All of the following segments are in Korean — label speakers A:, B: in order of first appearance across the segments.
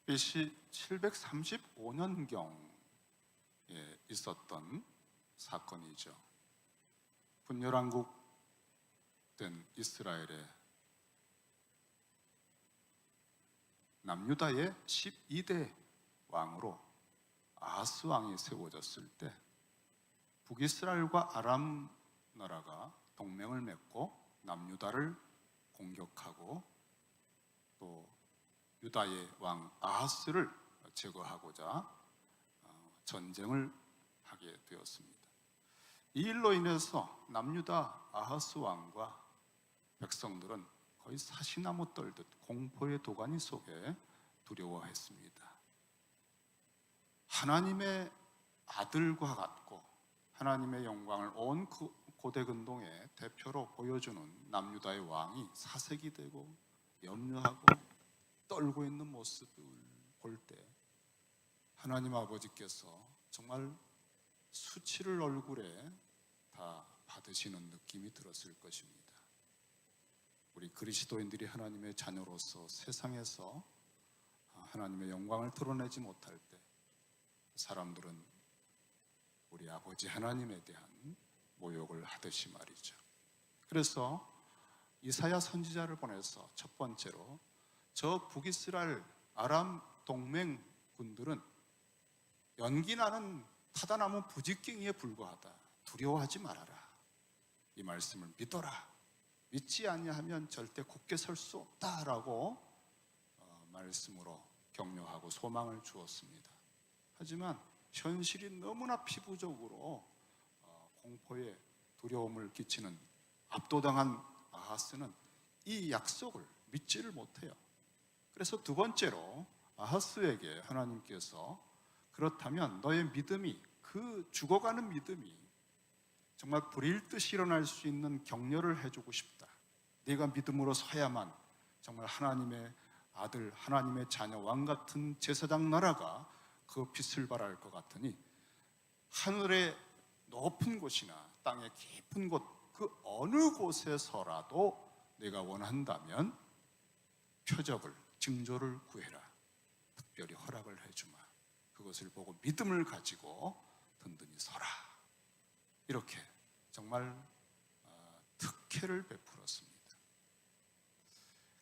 A: BC 735년경에 있었던 사건이죠. 분열왕국 된 이스라엘의 남유다의 12대 왕으로 아하스 왕이 세워졌을 때 북이스라엘과 아람 나라가 동맹을 맺고 남유다를 공격하고 또 유다의 왕 아하스를 제거하고자 전쟁을 하게 되었습니다. 이 일로 인해서 남유다 아하스 왕과 백성들은 거의 사시나무 떨듯 공포의 도가니 속에 두려워했습니다. 하나님의 아들과 같고 하나님의 영광을 온 고대 근동의 대표로 보여주는 남유다의 왕이 사색이 되고 염려하고 떨고 있는 모습을 볼 때 하나님 아버지께서 정말 수치를 얼굴에 다 받으시는 느낌이 들었을 것입니다. 우리 그리스도인들이 하나님의 자녀로서 세상에서 하나님의 영광을 드러내지 못할 때 사람들은 우리 아버지 하나님에 대한 모욕을 하듯이 말이죠. 그래서 이사야 선지자를 보내서 첫 번째로 저 북이스라엘 아람 동맹군들은 연기나는 타다나무 부지깽이에 불과하다. 두려워하지 말아라. 이 말씀을 믿어라. 믿지 아니하면 절대 굳게 설 수 없다라고 말씀으로 격려하고 소망을 주었습니다. 하지만 현실이 너무나 피부적으로 공포에 두려움을 끼치는 압도당한 아하스는 이 약속을 믿지를 못해요. 그래서 두 번째로 아하스에게 하나님께서 그렇다면 너의 믿음이, 그 죽어가는 믿음이 정말 불일 듯이 일어날 수 있는 격려를 해주고 싶다. 네가 믿음으로 서야만 정말 하나님의 아들, 하나님의 자녀, 왕 같은 제사장 나라가 그 빛을 발할 것 같으니 하늘의 높은 곳이나 땅의 깊은 곳, 그 어느 곳에서라도 네가 원한다면 표적을, 징조를 구해라. 특별히 허락을 해주마. 그것을 보고 믿음을 가지고 든든히 서라. 이렇게 정말 특혜를 베풀었습니다.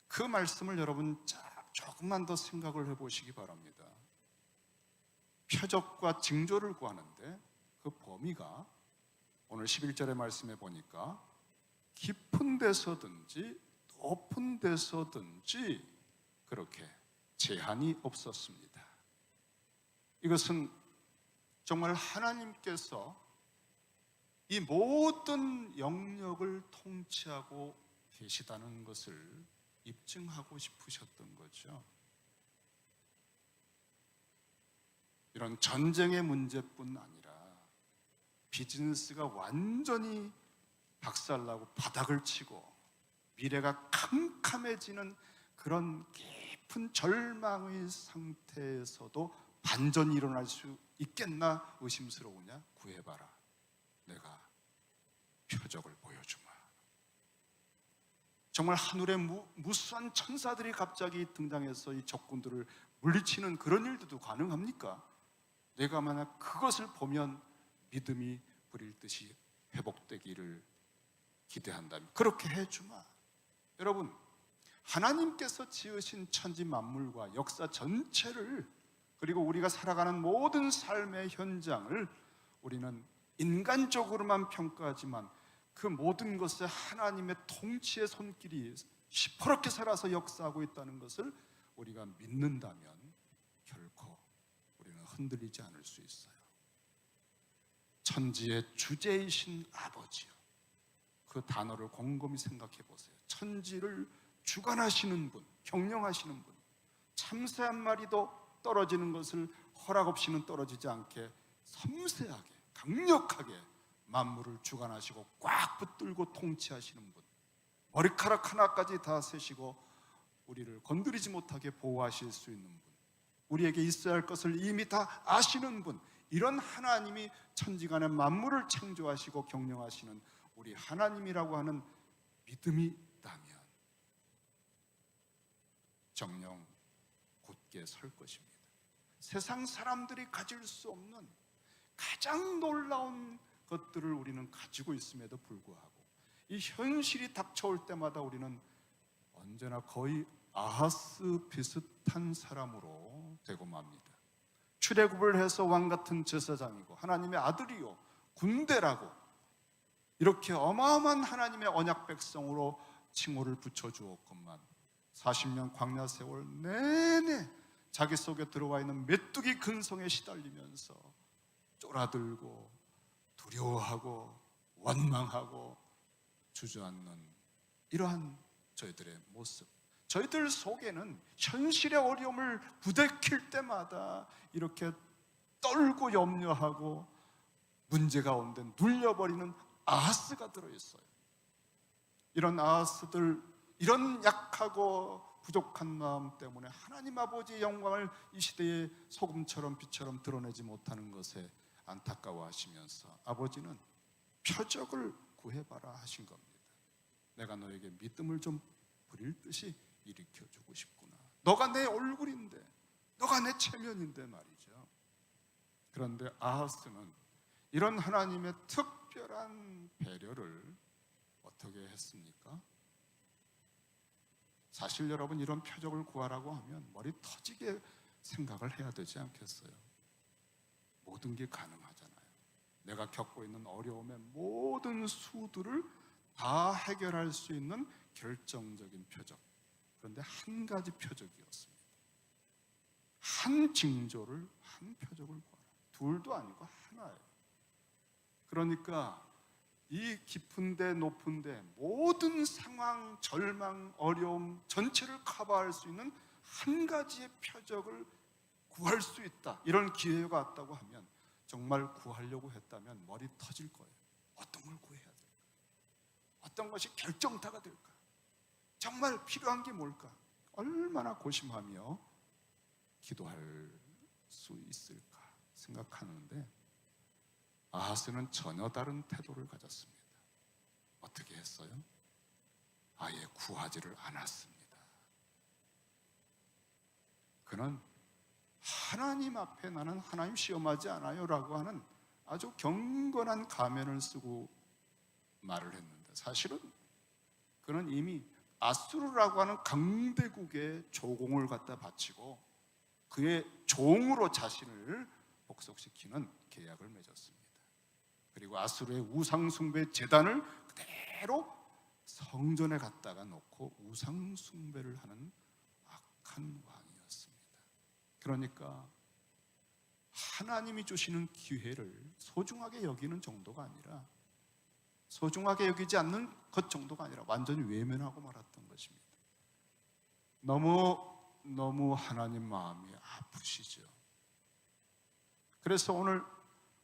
A: 그 말씀을 여러분 조금만 더 생각을 해보시기 바랍니다. 표적과 징조를 구하는데 그 범위가 오늘 11절의 말씀에 보니까 깊은 데서든지 높은 데서든지 그렇게 제한이 없었습니다. 이것은 정말 하나님께서 이 모든 영역을 통치하고 계시다는 것을 입증하고 싶으셨던 거죠. 이런 전쟁의 문제뿐 아니라 비즈니스가 완전히 박살나고 바닥을 치고 미래가 캄캄해지는 그런 깊은 절망의 상태에서도 반전이 일어날 수 있겠나 의심스러우냐? 구해봐라. 내가 표적을 보여주마. 정말 하늘의 무수한 천사들이 갑자기 등장해서 이 적군들을 물리치는 그런 일도 가능합니까? 내가 만약 그것을 보면 믿음이 불일 듯이 회복되기를 기대한다면 그렇게 해주마. 여러분, 하나님께서 지으신 천지 만물과 역사 전체를, 그리고 우리가 살아가는 모든 삶의 현장을 우리는 인간적으로만 평가하지만 그 모든 것에 하나님의 통치의 손길이 시퍼렇게 살아서 역사하고 있다는 것을 우리가 믿는다면 결코 우리는 흔들리지 않을 수 있어요. 천지의 주제이신 아버지요, 그 단어를 곰곰이 생각해 보세요. 천지를 주관하시는 분, 경영하시는 분, 참새 한 마리도 떨어지는 것을 허락 없이는 떨어지지 않게 섬세하게, 강력하게 만물을 주관하시고 꽉 붙들고 통치하시는 분, 머리카락 하나까지 다 세시고 우리를 건드리지 못하게 보호하실 수 있는 분, 우리에게 있어야 할 것을 이미 다 아시는 분, 이런 하나님이 천지간의 만물을 창조하시고 경영하시는 우리 하나님이라고 하는 믿음이 있다면 정녕 굳게 있게 설 것입니다. 세상 사람들이 가질 수 없는 가장 놀라운 것들을 우리는 가지고 있음에도 불구하고 이 현실이 닥쳐올 때마다 우리는 언제나 거의 아하스 비슷한 사람으로 되고 맙니다. 출애굽을 해서 왕 같은 제사장이고 하나님의 아들이요 군대라고 이렇게 어마어마한 하나님의 언약 백성으로 칭호를 붙여주었건만 40년 광야 세월 내내 자기 속에 들어와 있는 메뚜기 근성에 시달리면서 쫄아들고 두려워하고 원망하고 주저앉는 이러한 저희들의 모습, 저희들 속에는 현실의 어려움을 부대낄 때마다 이렇게 떨고 염려하고 문제가 온데 눌려버리는 아하스가 들어있어요. 이런 아하스들, 이런 약하고 부족한 마음 때문에 하나님 아버지의 영광을 이 시대의 소금처럼 빛처럼 드러내지 못하는 것에 안타까워하시면서 아버지는 표적을 구해봐라 하신 겁니다. 내가 너에게 믿음을 좀 부릴 듯이 일으켜주고 싶구나. 너가 내 얼굴인데, 너가 내 체면인데 말이죠. 그런데 아하스는 이런 하나님의 특별한 배려를 어떻게 했습니까? 사실 여러분 이런 표적을 구하라고 하면 머리 터지게 생각을 해야 되지 않겠어요? 모든 게 가능하잖아요. 내가 겪고 있는 어려움의 모든 수들을 다 해결할 수 있는 결정적인 표적. 그런데 한 가지 표적이었습니다. 한 징조를, 한 표적을 구하라. 둘도 아니고 하나예요. 그러니까 이 깊은데 높은데 모든 상황, 절망, 어려움 전체를 커버할 수 있는 한 가지의 표적을 구할 수 있다. 이런 기회가 왔다고 하면 정말 구하려고 했다면 머리 터질 거예요. 어떤 걸 구해야 될까? 어떤 것이 결정타가 될까? 정말 필요한 게 뭘까? 얼마나 고심하며 기도할 수 있을까 생각하는데 아하스는 전혀 다른 태도를 가졌습니다. 어떻게 했어요? 아예 구하지를 않았습니다. 그는 하나님 앞에 나는 하나님 시험하지 않아요 라고 하는 아주 경건한 가면을 쓰고 말을 했는데 사실은 그는 이미 아수르라고 하는 강대국의 조공을 갖다 바치고 그의 종으로 자신을 복속시키는 계약을 맺었습니다. 그리고 아수르의 우상숭배 제단을 그대로 성전에 갖다가 놓고 우상숭배를 하는 악한 왕이었습니다. 그러니까 하나님이 주시는 기회를 소중하게 여기는 정도가 아니라 소중하게 여기지 않는 것 정도가 아니라 완전히 외면하고 말았던 것입니다. 너무 하나님 마음이 아프시죠. 그래서 오늘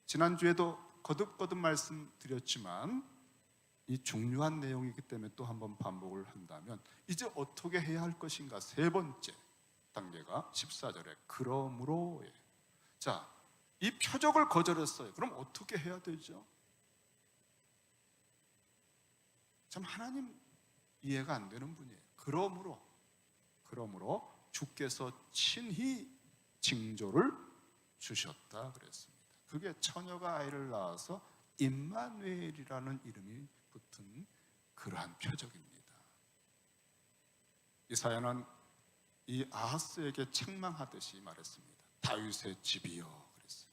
A: 지난주에도 거듭거듭 말씀드렸지만 이 중요한 내용이기 때문에 또 한번 반복을 한다면 이제 어떻게 해야 할 것인가? 세 번째 단계가 14절에 그러므로예요. 자, 이 표적을 거절했어요. 그럼 어떻게 해야 되죠? 참 하나님 이해가 안 되는 분이에요. 그러므로 주께서 친히 징조를 주셨다 그랬습니다. 그게 처녀가 아이를 낳아서 임마누엘이라는 이름이 붙은 그러한 표적입니다. 이사야는 이 아하스에게 책망하듯이 말했습니다. 다윗의 집이여 그랬어요.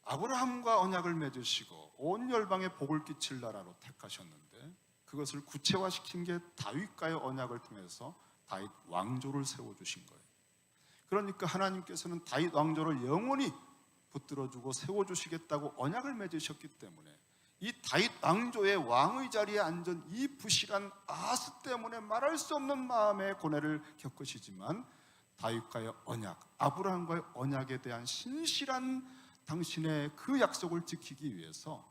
A: 아브라함과 언약을 맺으시고 온 열방에 복을 끼칠 나라로 택하셨는데 그것을 구체화시킨 게 다윗과의 언약을 통해서 다윗 왕조를 세워주신 거예요. 그러니까 하나님께서는 다윗 왕조를 영원히 붙들어주고 세워주시겠다고 언약을 맺으셨기 때문에 이 다윗 왕조의 왕의 자리에 앉은 이 부실한 아하스 때문에 말할 수 없는 마음의 고뇌를 겪으시지만 다윗과의 언약, 아브라함과의 언약에 대한 신실한 당신의 그 약속을 지키기 위해서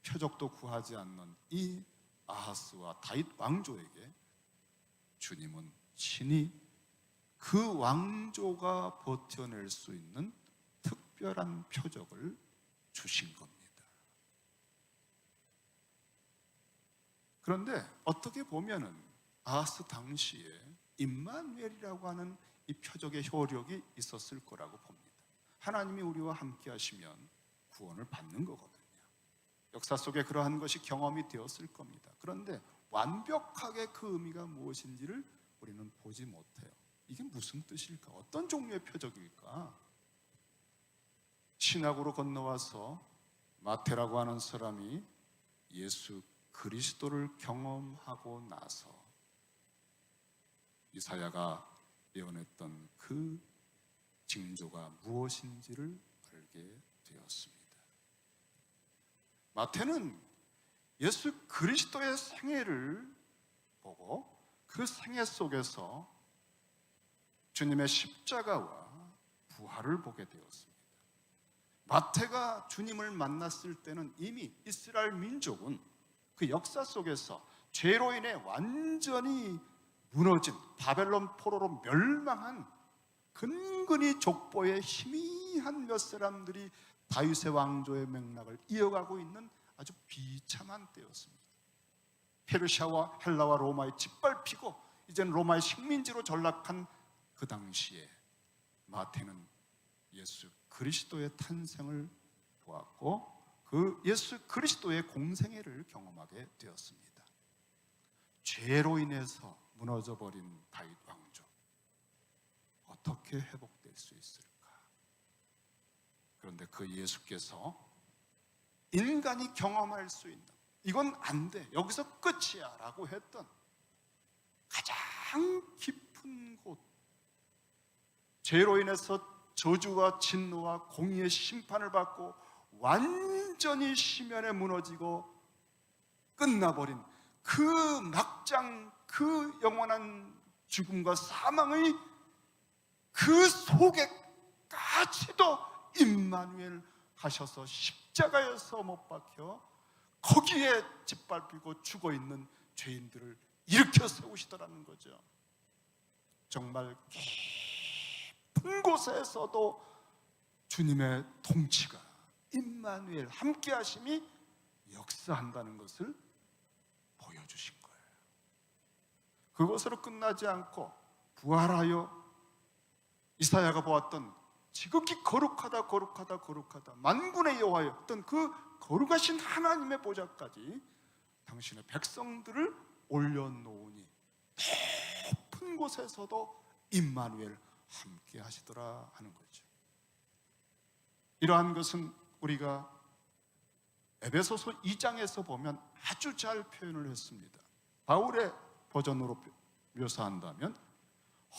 A: 표적도 구하지 않는 이 아하스와 다윗 왕조에게 주님은 친히 그 왕조가 버텨낼 수 있는 특별한 표적을 주신 겁니다. 그런데 어떻게 보면은 아하스 당시에 임마누엘이라고 하는 이 표적의 효력이 있었을 거라고 봅니다. 하나님이 우리와 함께 하시면 구원을 받는 거거든요. 역사 속에 그러한 것이 경험이 되었을 겁니다. 그런데 완벽하게 그 의미가 무엇인지를 우리는 보지 못해요. 이게 무슨 뜻일까? 어떤 종류의 표적일까? 신학으로 건너와서 마태라고 하는 사람이 예수 그리스도를 경험하고 나서 이사야가 예언했던 그 징조가 무엇인지를 알게 되었습니다. 마태는 예수 그리스도의 생애를 보고 그 생애 속에서 주님의 십자가와 부활을 보게 되었습니다. 마태가 주님을 만났을 때는 이미 이스라엘 민족은 그 역사 속에서 죄로 인해 완전히 무너진 바벨론 포로로 멸망한 근근히 족보의 희미한 몇 사람들이 다윗의 왕조의 맥락을 이어가고 있는 아주 비참한 때였습니다. 페르시아와 헬라와 로마에 짓밟히고 이제는 로마의 식민지로 전락한 그 당시에 마태는 예수 그리스도의 탄생을 보았고 그 예수 그리스도의 공생애를 경험하게 되었습니다. 죄로 인해서 무너져버린 다윗 왕조 어떻게 회복될 수 있을까? 그런데 그 예수께서 인간이 경험할 수 있는 이건 안 돼, 여기서 끝이야 라고 했던 가장 깊은 곳, 죄로 인해서 저주와 진노와 공의의 심판을 받고 완전히 심연에 무너지고 끝나버린 그 막장, 그 영원한 죽음과 사망의 그 속에까지도 임마누엘 하셔서 십자가에서 못 박혀 거기에 짓밟히고 죽어있는 죄인들을 일으켜 세우시더라는 거죠. 정말 깊은 곳에서도 주님의 통치가, 임마누엘 함께 하심이 역사한다는 것을 보여주신 거예요. 그것으로 끝나지 않고 부활하여 이사야가 보았던 지극히 거룩하다 거룩하다 거룩하다 만군의 여호와였던 그 거룩하신 하나님의 보좌까지 당신의 백성들을 올려놓으니 높은 곳에서도 임마누엘 함께 하시더라 하는 거죠. 이러한 것은 우리가 에베소서 2장에서 보면 아주 잘 표현을 했습니다. 바울의 버전으로 묘사한다면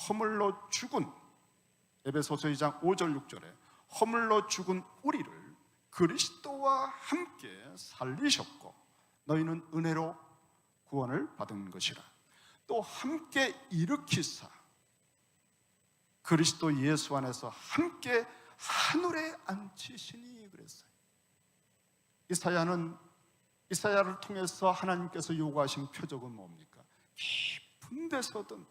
A: 허물로 죽은, 에베소서 2장 5절 6절에 허물로 죽은 우리를 그리스도와 함께 살리셨고 너희는 은혜로 구원을 받은 것이라. 또 함께 일으키사 그리스도 예수 안에서 함께 하늘에 앉히시니 그랬어요. 이사야를 통해서 하나님께서 요구하신 표적은 뭡니까? 깊은 데서든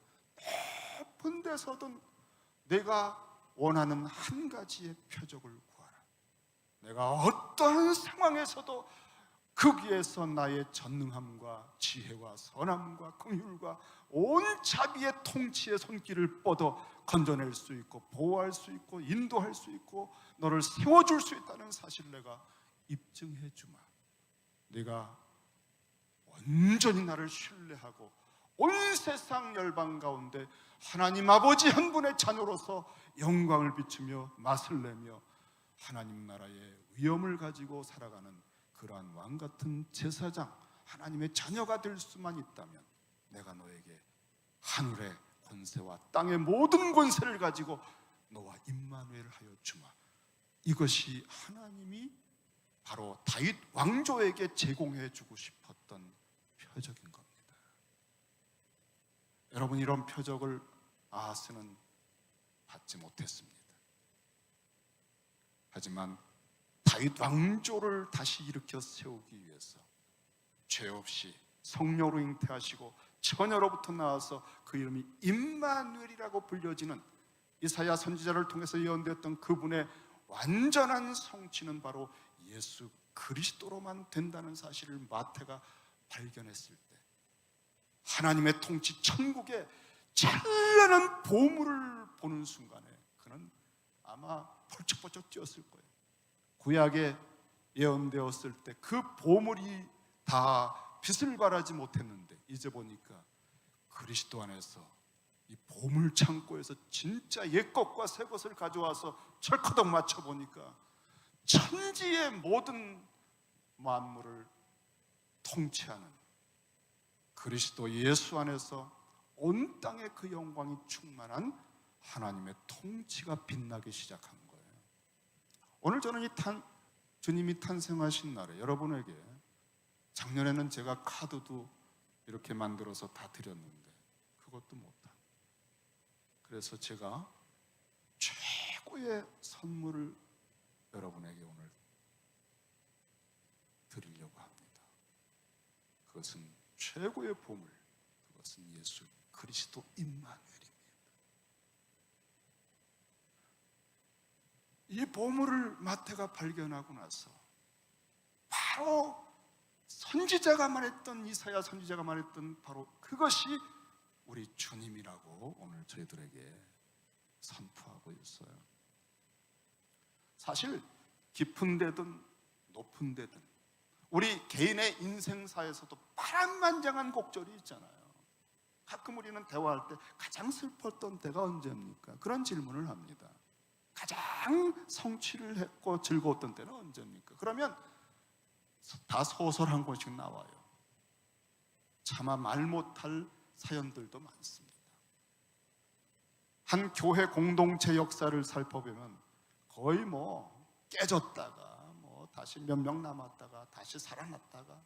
A: 높은 데서든 내가 원하는 한 가지의 표적을 구하라. 내가 어떠한 상황에서도 거기에서 나의 전능함과 지혜와 선함과 긍휼과 온 자비의 통치의 손길을 뻗어 건져낼 수 있고 보호할 수 있고 인도할 수 있고 너를 세워줄 수 있다는 사실을 내가 입증해 주마. 네가 온전히 나를 신뢰하고 온 세상 열방 가운데 하나님 아버지 한 분의 자녀로서 영광을 비추며 맛을 내며 하나님 나라의 위엄을 가지고 살아가는 그러한 왕같은 제사장, 하나님의 자녀가 될 수만 있다면 내가 너에게 하늘의 권세와 땅의 모든 권세를 가지고 너와 임마누엘을 하여 주마. 이것이 하나님이 바로 다윗 왕조에게 제공해 주고 싶었던 표적인 겁니다. 여러분, 이런 표적을 아하스는 받지 못했습니다. 하지만 다윗 왕조를 다시 일으켜 세우기 위해서 죄 없이 성령으로 잉태하시고 처녀로부터 나와서 그 이름이 임마누엘이라고 불려지는 이사야 선지자를 통해서 예언되었던 그분의 완전한 성취는 바로 예수 그리스도로만 된다는 사실을 마태가 발견했을 때 하나님의 통치, 천국의 찬란한 보물을 보는 순간에 그는 아마 펄쩍펄쩍 뛰었을 거예요. 구약에 예언되었을 때 그 보물이 다 빛을 발하지 못했는데 이제 보니까 그리스도 안에서 이 보물 창고에서 진짜 옛 것과 새 것을 가져와서 철커덕 맞춰 보니까 천지의 모든 만물을 통치하는 그리스도 예수 안에서 온 땅에 그 영광이 충만한 하나님의 통치가 빛나기 시작한 거예요. 오늘 저는 주님이 탄생하신 날에 여러분에게, 작년에는 제가 카드도 이렇게 만들어서 다 드렸는데 그것도 못하고, 그래서 제가 최고의 선물을 여러분에게 오늘 드리려고 합니다. 그것은 최고의 보물, 그것은 예수 그리스도 임마누엘입니다. 이 보물을 마태가 발견하고 나서 바로 선지자가 말했던, 이사야 선지자가 말했던 바로 그것이 우리 주님이라고 오늘 저희들에게 선포하고 있어요. 사실 깊은 데든 높은 데든 우리 개인의 인생사에서도 파란만장한 곡절이 있잖아요. 가끔 우리는 대화할 때 가장 슬펐던 때가 언제입니까? 그런 질문을 합니다. 가장 성취를 했고 즐거웠던 때는 언제입니까? 그러면 다 소설 한 권씩 나와요. 차마 말 못할 사연들도 많습니다. 한 교회 공동체 역사를 살펴보면 거의 깨졌다가 다시 몇 명 남았다가 다시 살아났다가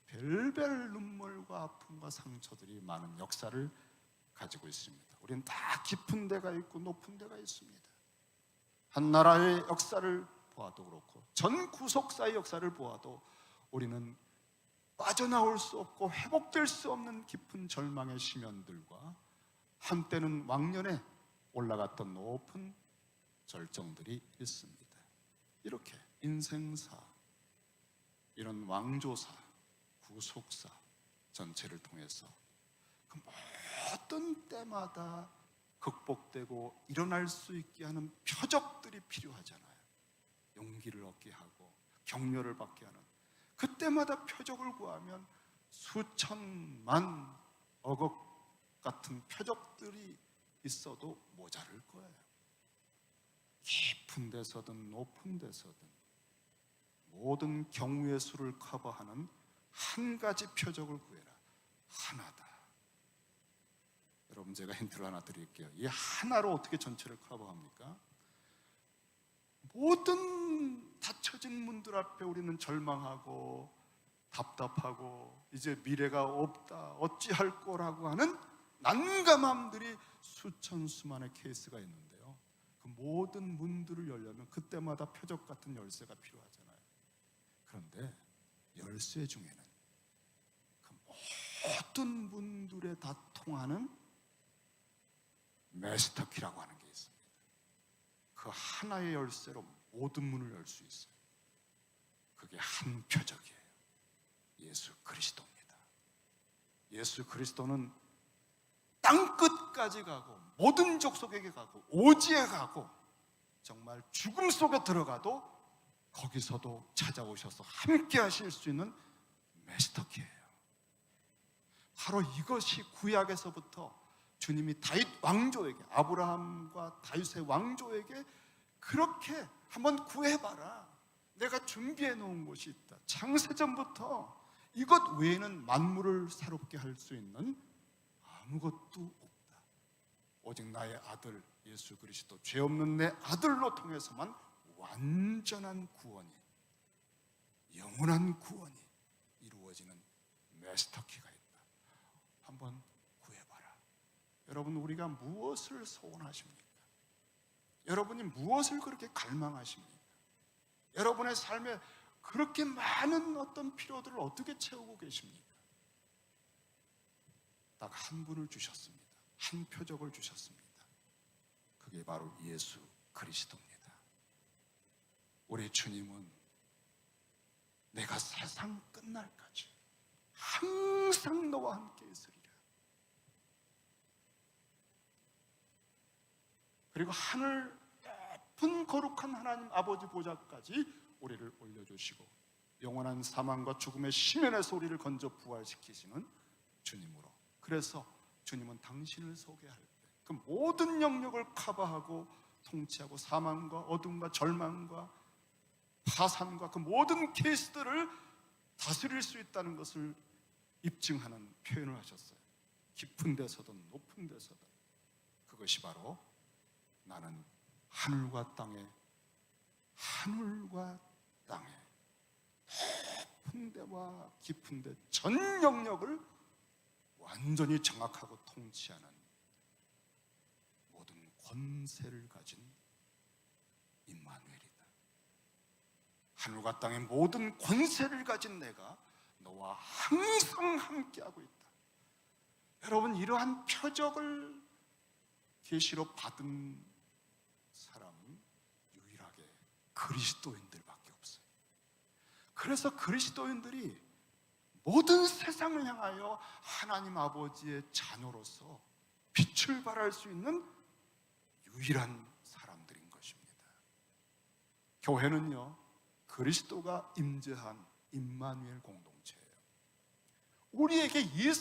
A: 별별 눈물과 아픔과 상처들이 많은 역사를 가지고 있습니다. 우리는 다 깊은 데가 있고 높은 데가 있습니다. 한 나라의 역사를 보아도 그렇고 전 구속사의 역사를 보아도 우리는 빠져나올 수 없고 회복될 수 없는 깊은 절망의 심연들과 한때는 왕년에 올라갔던 높은 절정들이 있습니다. 이렇게 인생사, 이런 왕조사, 구속사 전체를 통해서 그 모든 때마다 극복되고 일어날 수 있게 하는 표적들이 필요하잖아요. 용기를 얻게 하고 격려를 받게 하는, 그때마다 표적을 구하면 수천만 억억 같은 표적들이 있어도 모자랄 거예요. 깊은 데서든 높은 데서든 모든 경우의 수를 커버하는 한 가지 표적을 구해라. 하나다. 여러분, 제가 힌트를 하나 드릴게요. 이 하나로 어떻게 전체를 커버합니까? 모든 닫혀진 문들 앞에 우리는 절망하고 답답하고 이제 미래가 없다, 어찌할 거라고 하는 난감함들이 수천 수만의 케이스가 있는데요, 그 모든 문들을 열려면 그때마다 표적 같은 열쇠가 필요하잖아요. 그런데 열쇠 중에는 그 모든 문들에 다 통하는 마스터키라고 하는 게 있습니다. 그 하나의 열쇠로 모든 문을 열 수 있어요. 그게 한 표적이에요. 예수 그리스도입니다. 예수 그리스도는 땅끝까지 가고 모든 족속에게 가고 오지에 가고 정말 죽음 속에 들어가도 거기서도 찾아오셔서 함께 하실 수 있는 마스터키예요. 바로 이것이 구약에서부터 주님이 다윗 왕조에게, 아브라함과 다윗의 왕조에게 그렇게 한번 구해봐라, 내가 준비해 놓은 곳이 있다, 창세전부터 이것 외에는 만물을 새롭게 할 수 있는 아무것도 없다, 오직 나의 아들 예수 그리스도, 죄 없는 내 아들로 통해서만 완전한 구원이, 영원한 구원이 이루어지는 마스터키가 있다. 한번 구해봐라. 여러분, 우리가 무엇을 소원하십니까? 여러분이 무엇을 그렇게 갈망하십니까? 여러분의 삶에 그렇게 많은 어떤 필요들을 어떻게 채우고 계십니까? 딱 한 분을 주셨습니다. 한 표적을 주셨습니다. 그게 바로 예수 그리스도입니다. 우리 주님은 내가 세상 끝날까지 항상 너와 함께 있으리라. 그리고 하늘 높은 거룩한 하나님 아버지 보좌까지 우리를 올려주시고 영원한 사망과 죽음의 심연에서 우리를 건져 부활시키시는 주님으로, 그래서 주님은 당신을 소개할 때 그 모든 영역을 커버하고 통치하고 사망과 어둠과 절망과 파산과 그 모든 케이스들을 다스릴 수 있다는 것을 입증하는 표현을 하셨어요. 깊은 데서든 높은 데서든. 그것이 바로 나는 하늘과 땅에 높은 데와 깊은 데 전 영역을 완전히 장악하고 통치하는 모든 권세를 가진 임마누엘이다. 하늘과 땅의 모든 권세를 가진 내가 너와 항상 함께하고 있다. 여러분, 이러한 표적을 계시로 받은 사람은 유일하게 그리스도인들밖에 없어요. 그래서 그리스도인들이 모든 세상을 향하여 하나님 아버지의 자녀로서 빛을 발할 수 있는 유일한 사람들인 것입니다. 교회는요, 그리스도가 임재한 임마누엘 공동체예요. 우리에게 이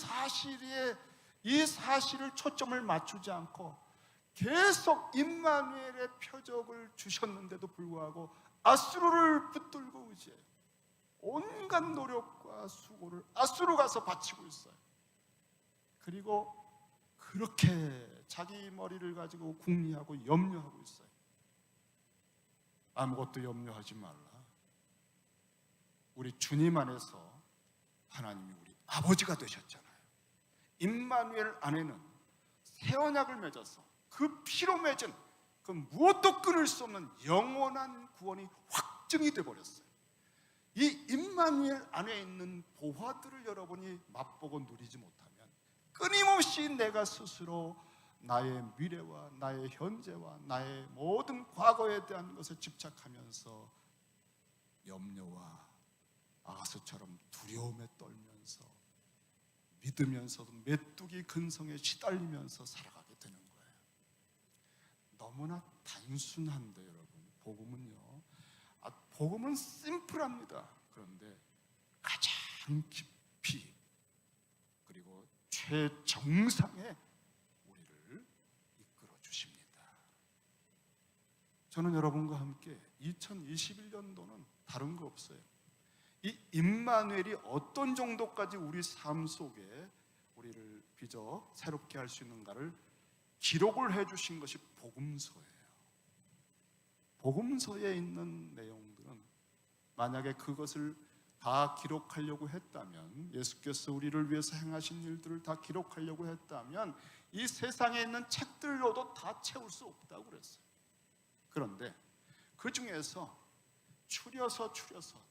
A: 사실을 초점을 맞추지 않고 계속 임마누엘의 표적을 주셨는데도 불구하고 아수르를 붙들고 의지해요. 온갖 노력과 수고를 아수르 가서 바치고 있어요. 그리고 그렇게 자기 머리를 가지고 궁리하고 염려하고 있어요. 아무것도 염려하지 말라. 우리 주님 안에서 하나님이 우리 아버지가 되셨잖아요. 임마누엘 안에는 새 언약을 맺어서 그 피로 맺은 그 무엇도 끊을 수 없는 영원한 구원이 확증이 되어버렸어요. 이 임마누엘 안에 있는 보화들을 여러분이 맛보고 누리지 못하면 끊임없이 내가 스스로 나의 미래와 나의 현재와 나의 모든 과거에 대한 것에 집착하면서 염려와 아하스처럼 두려움에 떨면서 믿으면서도 메뚜기 근성에 시달리면서 살아가게 되는 거예요. 너무나 단순한데 여러분, 복음은 심플합니다. 그런데 가장 깊이 그리고 최정상에 우리를 이끌어 주십니다. 저는 여러분과 함께 2021년도는 다른 거 없어요. 이 임마누엘이 어떤 정도까지 우리 삶 속에 우리를 빚어 새롭게 할 수 있는가를 기록을 해주신 것이 복음서예요. 복음서에 있는 내용들은 만약에 그것을 다 기록하려고 했다면, 예수께서 우리를 위해서 행하신 일들을 다 기록하려고 했다면 이 세상에 있는 책들로도 다 채울 수 없다고 그랬어요. 그런데 그 중에서 추려서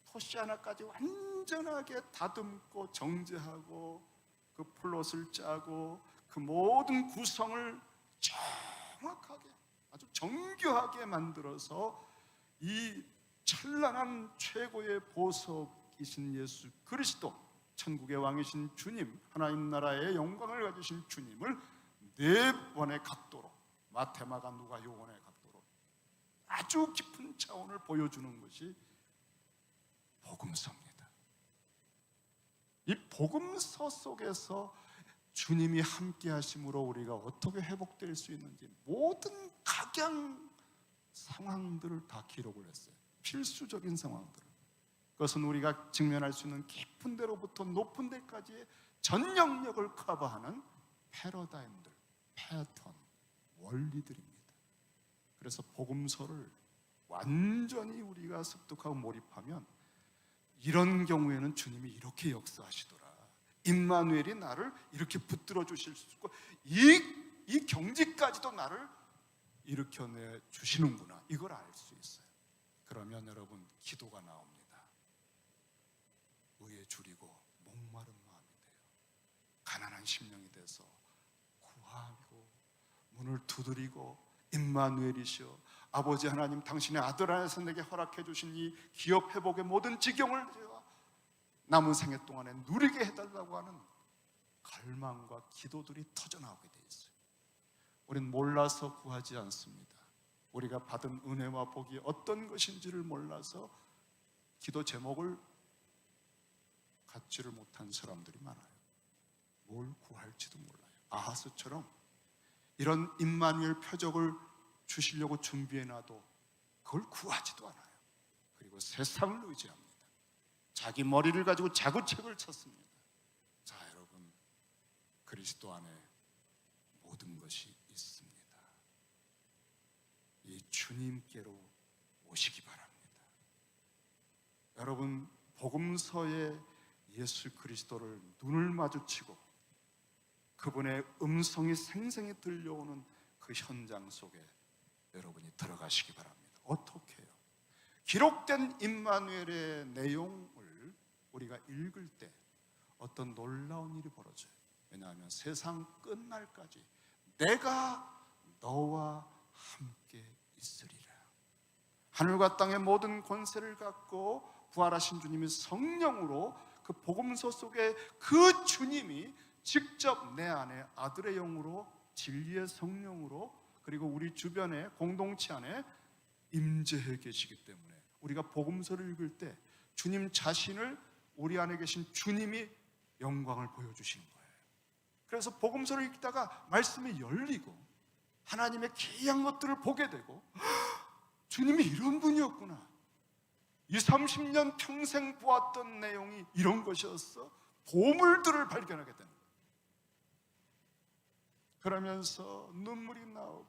A: 토시 하나까지 완전하게 다듬고 정제하고 그 플롯을 짜고 그 모든 구성을 정확하게 아주 정교하게 만들어서 이 찬란한 최고의 보석이신 예수 그리스도, 천국의 왕이신 주님, 하나님 나라의 영광을 가지신 주님을 4번의 각도로, 마태, 마가, 누가, 요한의 각도로 아주 깊은 차원을 보여주는 것이 복음서입니다. 이 복음서 속에서 주님이 함께 하심으로 우리가 어떻게 회복될 수 있는지 모든 각양 상황들을 다 기록을 했어요. 필수적인 상황들을. 그것은 우리가 직면할 수 있는 깊은 데로부터 높은 데까지의 전 영역을 커버하는 패러다임들, 패턴, 원리들입니다. 그래서 복음서를 완전히 우리가 습득하고 몰입하면 이런 경우에는 주님이 이렇게 역사하시더라, 임마누엘이 나를 이렇게 붙들어 주실 수 있고 이 경지까지도 나를 일으켜내 주시는구나, 이걸 알 수 있어요. 그러면 여러분, 기도가 나옵니다. 의에 줄이고 목마른 마음이 돼요. 가난한 심령이 돼서 구하고 문을 두드리고, 임마누엘이시여 아버지 하나님, 당신의 아들 안에서 내게 허락해 주신 이 기업 회복의 모든 지경을 남은 생애 동안에 누리게 해달라고 하는 갈망과 기도들이 터져나오게 돼 있어요. 우린 몰라서 구하지 않습니다. 우리가 받은 은혜와 복이 어떤 것인지를 몰라서 기도 제목을 갖지를 못한 사람들이 많아요. 뭘 구할지도 몰라요. 아하스처럼 이런 임마누엘 표적을 주시려고 준비해놔도 그걸 구하지도 않아요. 그리고 세상을 의지합니다. 자기 머리를 가지고 자구책을 찾습니다. 자, 여러분, 그리스도 안에 모든 것이 있습니다. 이 주님께로 오시기 바랍니다. 여러분, 복음서에 예수 그리스도를 눈을 마주치고 그분의 음성이 생생히 들려오는 그 현장 속에 여러분이 들어가시기 바랍니다. 어떻게 해요? 기록된 임마누엘의 내용을 우리가 읽을 때 어떤 놀라운 일이 벌어져요. 왜냐하면 세상 끝날까지 내가 너와 함께 있으리라. 하늘과 땅의 모든 권세를 갖고 부활하신 주님이 성령으로 그 복음서 속에 그 주님이 직접 내 안에 아들의 영으로 진리의 성령으로 그리고 우리 주변의 공동체 안에 임재해 계시기 때문에 우리가 복음서를 읽을 때 주님 자신을 우리 안에 계신 주님이 영광을 보여주시는 거예요. 그래서 복음서를 읽다가 말씀이 열리고 하나님의 기이한 것들을 보게 되고 주님이 이런 분이었구나, 20, 30년 평생 보았던 내용이 이런 것이었어, 보물들을 발견하게 되는 거예요. 그러면서 눈물이 나오고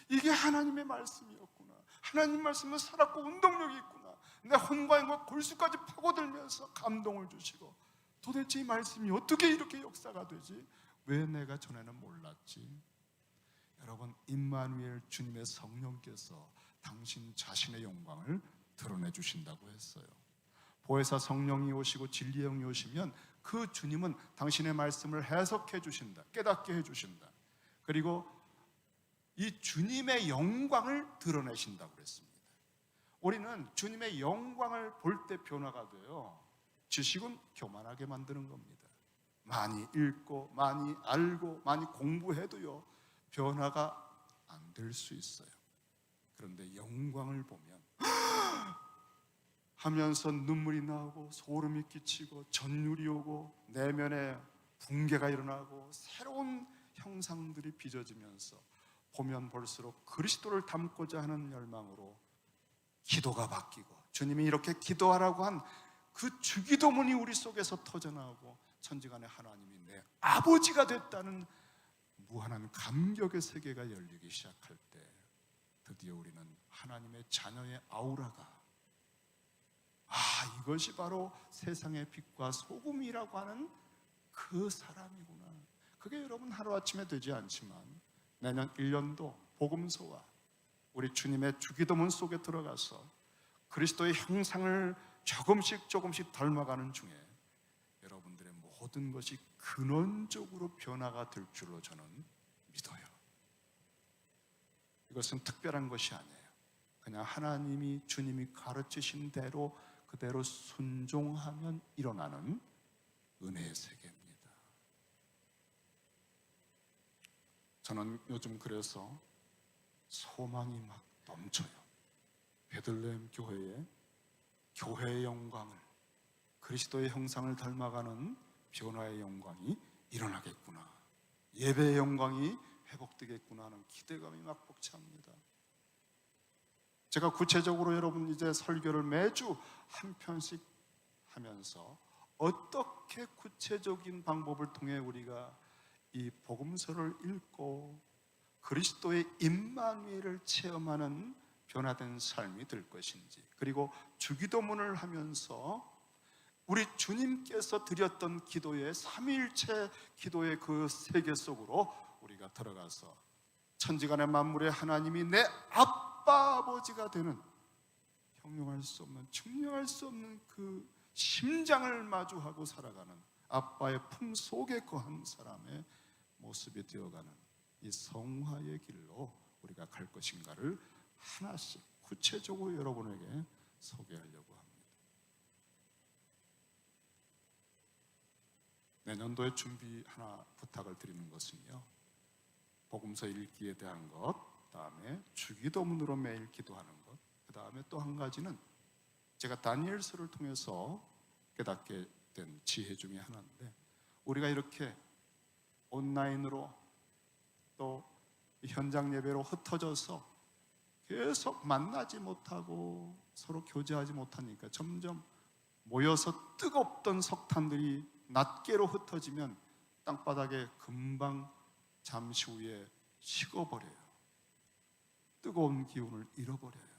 A: 이게 하나님의 말씀이었구나, 하나님 말씀은 살았고 운동력이 있구나, 내 혼과 영과 골수까지 파고들면서 감동을 주시고 도대체 이 말씀이 어떻게 이렇게 역사가 되지? 왜 내가 전에는 몰랐지? 여러분, 임마누엘 주님의 성령께서 당신 자신의 영광을 드러내 주신다고 했어요. 보혜사 성령이 오시고 진리의 영이 오시면 그 주님은 당신의 말씀을 해석해 주신다, 깨닫게 해 주신다. 그리고 이 주님의 영광을 드러내신다고 그랬습니다. 우리는 주님의 영광을 볼 때 변화가 돼요. 지식은 교만하게 만드는 겁니다. 많이 읽고 많이 알고 많이 공부해도요, 변화가 안 될 수 있어요. 그런데 영광을 보면 하면서 눈물이 나오고 소름이 끼치고 전율이 오고 내면에 붕괴가 일어나고 새로운 형상들이 빚어지면서 보면 볼수록 그리스도를 닮고자 하는 열망으로 기도가 바뀌고 주님이 이렇게 기도하라고 한 그 주기도문이 우리 속에서 터져나오고 천지간의 하나님이 내 아버지가 됐다는 무한한 감격의 세계가 열리기 시작할 때 드디어 우리는 하나님의 자녀의 아우라가, 이것이 바로 세상의 빛과 소금이라고 하는 그 사람이구나. 그게 여러분 하루아침에 되지 않지만 내년 1년도 복음서와 우리 주님의 주기도문 속에 들어가서 그리스도의 형상을 조금씩 닮아가는 중에 여러분들의 모든 것이 근원적으로 변화가 될 줄로 저는 믿어요. 이것은 특별한 것이 아니에요. 그냥 하나님이 주님이 가르치신 대로 그대로 순종하면 일어나는 은혜의 세계입니다. 저는 요즘 그래서 소망이 막 넘쳐요. 베들레헴 교회의 영광을, 그리스도의 형상을 닮아가는 변화의 영광이 일어나겠구나, 예배의 영광이 회복되겠구나 하는 기대감이 막 벅찹니다. 제가 구체적으로 여러분 이제 설교를 매주 한 편씩 하면서 어떻게 구체적인 방법을 통해 우리가 이 복음서를 읽고 그리스도의 임마누엘을 체험하는 변화된 삶이 될 것인지, 그리고 주기도문을 하면서 우리 주님께서 드렸던 기도의 삼위일체 기도의 그 세계 속으로 우리가 들어가서 천지간의 만물의 하나님이 내 아빠 아버지가 되는, 형용할 수 없는, 측량할 수 없는 그 심장을 마주하고 살아가는 아빠의 품 속에 거한 사람의 모습이 되어가는 이 성화의 길로 우리가 갈 것인가를 하나씩 구체적으로 여러분에게 소개하려고 합니다. 내년도에 준비 하나 부탁을 드리는 것은요, 복음서 읽기에 대한 것, 그다음에 주기도문으로 매일 기도하는 것, 그다음에 또 한 가지는 제가 다니엘서를 통해서 깨닫게 된 지혜 중에 하나인데, 우리가 이렇게 온라인으로 또 현장 예배로 흩어져서 계속 만나지 못하고 서로 교제하지 못하니까 점점 모여서 뜨겁던 석탄들이 낱개로 흩어지면 땅바닥에 금방 잠시 후에 식어버려요. 뜨거운 기운을 잃어버려요.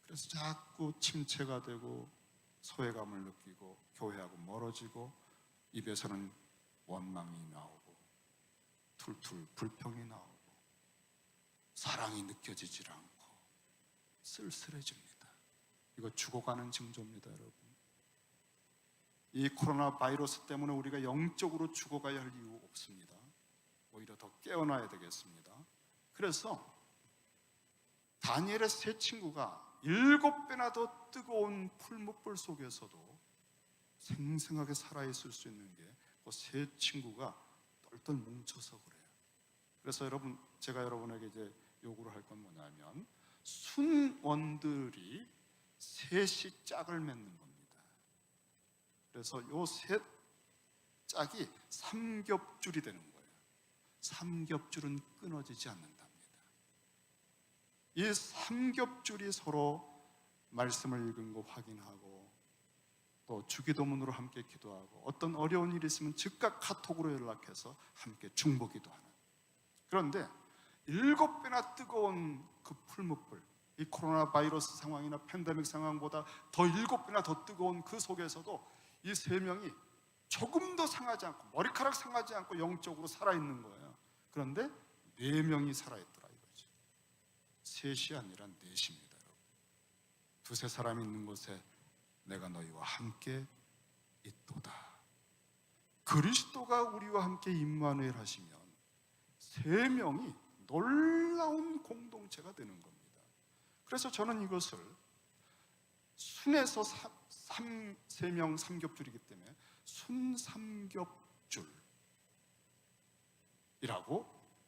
A: 그래서 자꾸 침체가 되고 소외감을 느끼고 교회하고 멀어지고 입에서는 원망이 나오고 툴툴 불평이 나오고 사랑이 느껴지질 않고 쓸쓸해집니다. 이거 죽어가는 징조입니다, 여러분. 이 코로나 바이러스 때문에 우리가 영적으로 죽어가야 할 이유 없습니다. 오히려 더 깨어나야 되겠습니다. 그래서 다니엘의 세 친구가 7배나 더 뜨거운 풀무불 속에서도 생생하게 살아있을 수 있는 게 그 세 친구가 똘똘 뭉쳐서 그래요. 그래서 여러분, 제가 여러분에게 이제 요구를 할 건 뭐냐면, 순원들이 셋이 짝을 맺는 겁니다. 그래서 요 셋 짝이 삼겹줄이 되는 거예요. 삼겹줄은 끊어지지 않는답니다. 이 삼겹줄이 서로 말씀을 읽은 거 확인하고 또 주기도문으로 함께 기도하고 어떤 어려운 일이 있으면 즉각 카톡으로 연락해서 함께 중보기도 하는. 그런데 7배나 뜨거운 그 풀무불, 이 코로나 바이러스 상황이나 팬데믹 상황보다 더 7배나 더 뜨거운 그 속에서도 이 세 명이 조금도 상하지 않고 머리카락 상하지 않고 영적으로 살아있는 거예요. 그런데 4명이 살아있더라 이거지. 셋이 아니라 넷입니다. 두세 사람이 있는 곳에 내가 너희와 함께 있도다. 그리스도가 우리와 함께 임마누엘 하시면 3명이 놀라운 공동체가 되는 겁니다. 그래서 저는 이것을 순에서 3명 삼겹줄이기 때문에 순삼겹줄이라고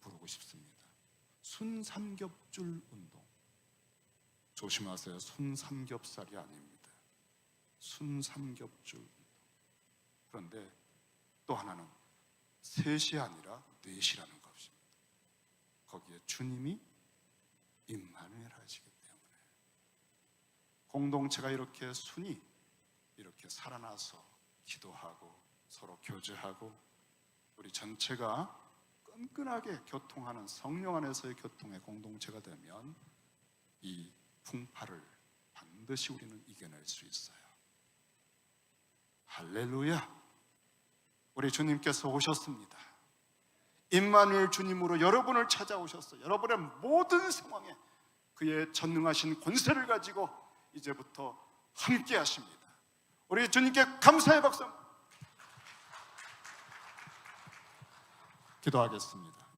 A: 부르고 싶습니다. 순삼겹줄 운동. 조심하세요. 순삼겹살이 아닙니다. 순삼겹줄 운동. 그런데 또 하나는 셋이 아니라 넷이라는 것입니다. 거기에 주님이 임마누엘 하시기 때문에 공동체가 이렇게 순이 이렇게 살아나서 기도하고 서로 교제하고 우리 전체가 끈끈하게 교통하는 성령 안에서의 교통의 공동체가 되면 이 풍파를 반드시 우리는 이겨낼 수 있어요. 할렐루야! 우리 주님께서 오셨습니다. 임마누엘 주님으로 여러분을 찾아오셨어요. 여러분의 모든 상황에 그의 전능하신 권세를 가지고 이제부터 함께 하십니다. 우리 주님께 감사의 박수 기도하겠습니다.